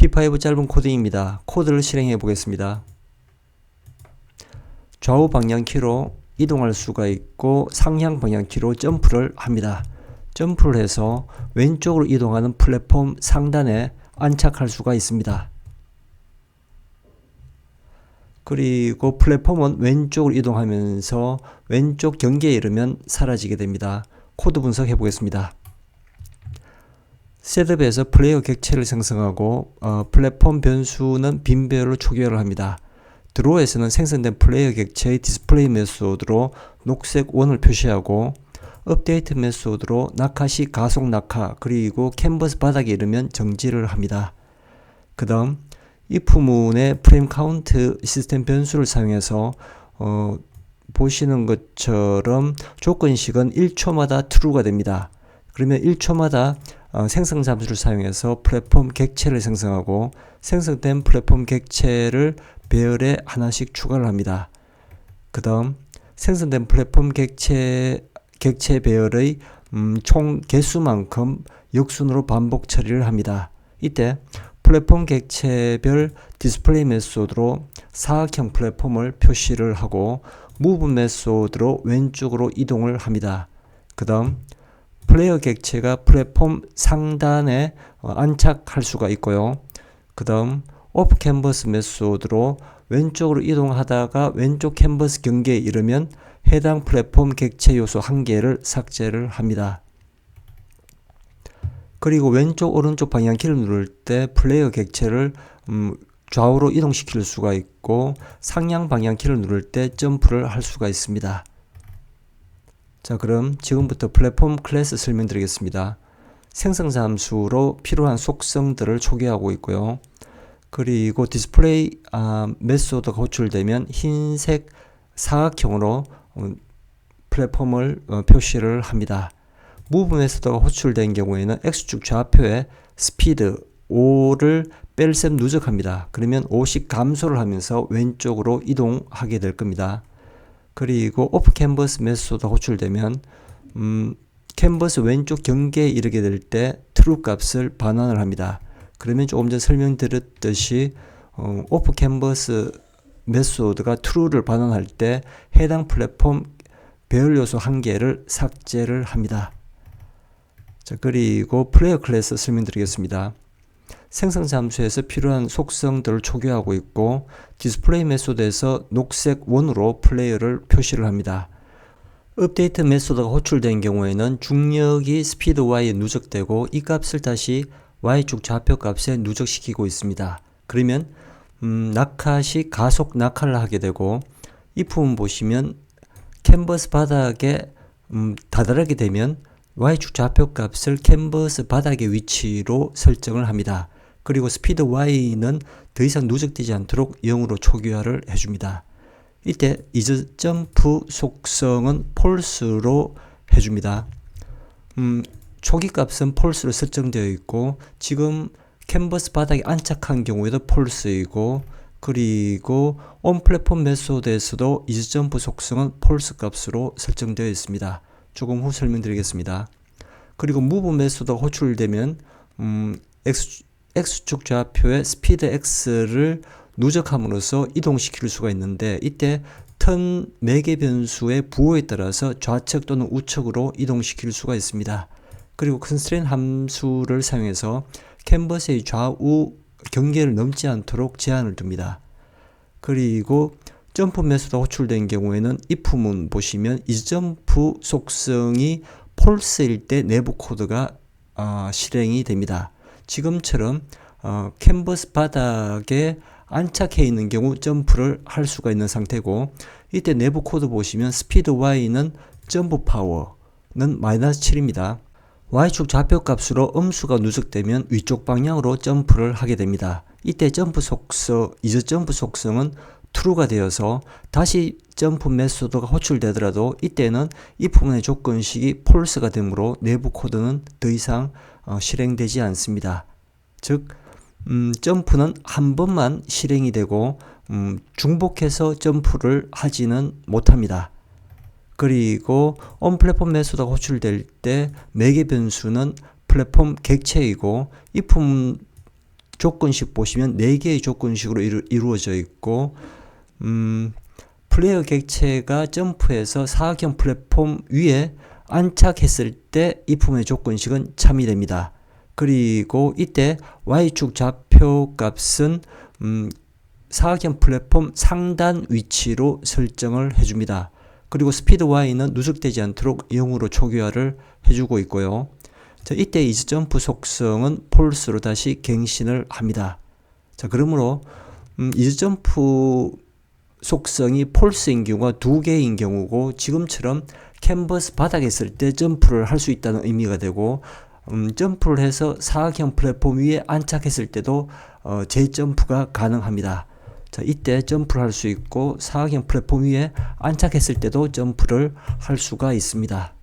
P5 짧은 코딩입니다. 코드를 실행해 보겠습니다. 좌우 방향키로 이동할 수가 있고 상향 방향키로 점프를 합니다. 점프를 해서 왼쪽으로 이동하는 플랫폼 상단에 안착할 수가 있습니다. 그리고 플랫폼은 왼쪽으로 이동하면서 왼쪽 경계에 이르면 사라지게 됩니다. 코드 분석해 보겠습니다. 셋업에서 플레이어 객체를 생성하고 플랫폼 변수는 빈 배열로 초기화를 합니다. 드로우에서는 생성된 플레이어 객체의 디스플레이 메소드로 녹색 1을 표시하고 업데이트 메소드로 낙하 시 가속 낙하 그리고 캔버스 바닥에 이르면 정지를 합니다. 그 다음 if 문의 프레임 카운트 시스템 변수를 사용해서 보시는 것처럼 조건식은 1초마다 true가 됩니다. 그러면 1초마다 생성 잠수를 사용해서 플랫폼 객체를 생성하고 생성된 플랫폼 객체를 배열에 하나씩 추가를 합니다. 그 다음 생성된 플랫폼 객체 배열의 총 개수만큼 역순으로 반복 처리를 합니다. 이때 플랫폼 객체별 디스플레이 메소드로 사각형 플랫폼을 표시를 하고 무브 메소드로 왼쪽으로 이동을 합니다. 그 다음 플레이어 객체가 플랫폼 상단에 안착할 수가 있고요. 그 다음 오프 캔버스 메소드로 왼쪽으로 이동하다가 왼쪽 캔버스 경계에 이르면 해당 플랫폼 객체 요소 한 개를 삭제를 합니다. 그리고 왼쪽 오른쪽 방향키를 누를 때 플레이어 객체를 좌우로 이동시킬 수가 있고 상향 방향키를 누를 때 점프를 할 수가 있습니다. 자, 그럼 지금부터 플랫폼 클래스 설명드리겠습니다. 생성 잠수로 필요한 속성들을 초기화하고 있고요. 그리고 디스플레이 메소드가 호출되면 흰색 사각형으로 플랫폼을 표시를 합니다. 무브 메소드가 호출된 경우에는 X축 좌표에 스피드 5를 뺄셈 누적합니다. 그러면 5씩 감소를 하면서 왼쪽으로 이동하게 될 겁니다. 그리고 오프 캔버스 메소드가 호출되면 캔버스 왼쪽 경계에 이르게 될 때 true 값을 반환을 합니다. 그러면 조금 전 설명드렸듯이 오프 캔버스 메소드가 true를 반환할 때 해당 플랫폼 배열 요소 한 개를 삭제를 합니다. 자, 그리고 플레이어 클래스 설명드리겠습니다. 생성 잠수에서 필요한 속성들을 초기화하고 있고 디스플레이 메소드에서 녹색 1으로 플레이어를 표시를 합니다. 업데이트 메소드가 호출된 경우에는 중력이 스피드 y에 누적되고 이 값을 다시 y축 좌표 값에 누적시키고 있습니다. 그러면 낙하 시 가속 낙하를 하게 되고 이 부분 보시면 캔버스 바닥에 다다르게 되면 y축 좌표 값을 캔버스 바닥의 위치로 설정을 합니다. 그리고 스피드 y는 더 이상 누적되지 않도록 0으로 초기화를 해줍니다. 이때 이즈 점프 속성은 false로 해줍니다. 초기 값은 false로 설정되어 있고 지금 캔버스 바닥에 안착한 경우에도 false이고 그리고 on 플랫폼 메소드에서도 is 점프 속성은 false 값으로 설정되어 있습니다. 조금 후 설명드리겠습니다. 그리고 move 메소드가 호출되면 X축 좌표에 스피드 X를 누적함으로써 이동시킬 수가 있는데 이때 턴 매개 변수의 부호에 따라서 좌측 또는 우측으로 이동시킬 수가 있습니다. 그리고 constraint 함수를 사용해서 캔버스의 좌우 경계를 넘지 않도록 제한을 둡니다. 그리고 점프 메소드가 호출된 경우에는 if 문 보시면 is 점프 속성이 false일 때 내부 코드가 실행이 됩니다. 지금처럼 캔버스 바닥에 안착해 있는 경우 점프를 할 수가 있는 상태고 이때 내부 코드 보시면 스피드 y는 점프 파워는 -7입니다. y축 좌표 값으로 음수가 누적되면 위쪽 방향으로 점프를 하게 됩니다. 이때 점프 속성, is 점프 속성은 true가 되어서 다시 점프 메소드가 호출되더라도 이때는 이 부분의 조건식이 false가 되므로 내부 코드는 더 이상 실행되지 않습니다. 즉 점프는 한 번만 실행이 되고 중복해서 점프를 하지는 못합니다. 그리고 on 플랫폼 메소드가 호출될 때 매개 변수는 플랫폼 객체이고 if 조건식 보시면 4개의 조건식으로 이루어져 있고 플레이어 객체가 점프해서 사각형 플랫폼 위에 안착했을 때 if문의 조건식은 참이 됩니다. 그리고 이때 y축 좌표 값은 사각형 플랫폼 상단 위치로 설정을 해줍니다. 그리고 스피드 y는 누적되지 않도록 0으로 초기화를 해주고 있고요. 자, 이때 이즈점프 속성은 false로 다시 갱신을 합니다. 자, 그러므로 이즈점프 속성이 false인 경우가 2개인 경우고 지금처럼 캔버스 바닥에 있을 때 점프를 할 수 있다는 의미가 되고 점프를 해서 사각형 플랫폼 위에 안착했을 때도 재점프가 가능합니다. 자, 이때 점프를 할 수 있고 사각형 플랫폼 위에 안착했을 때도 점프를 할 수가 있습니다.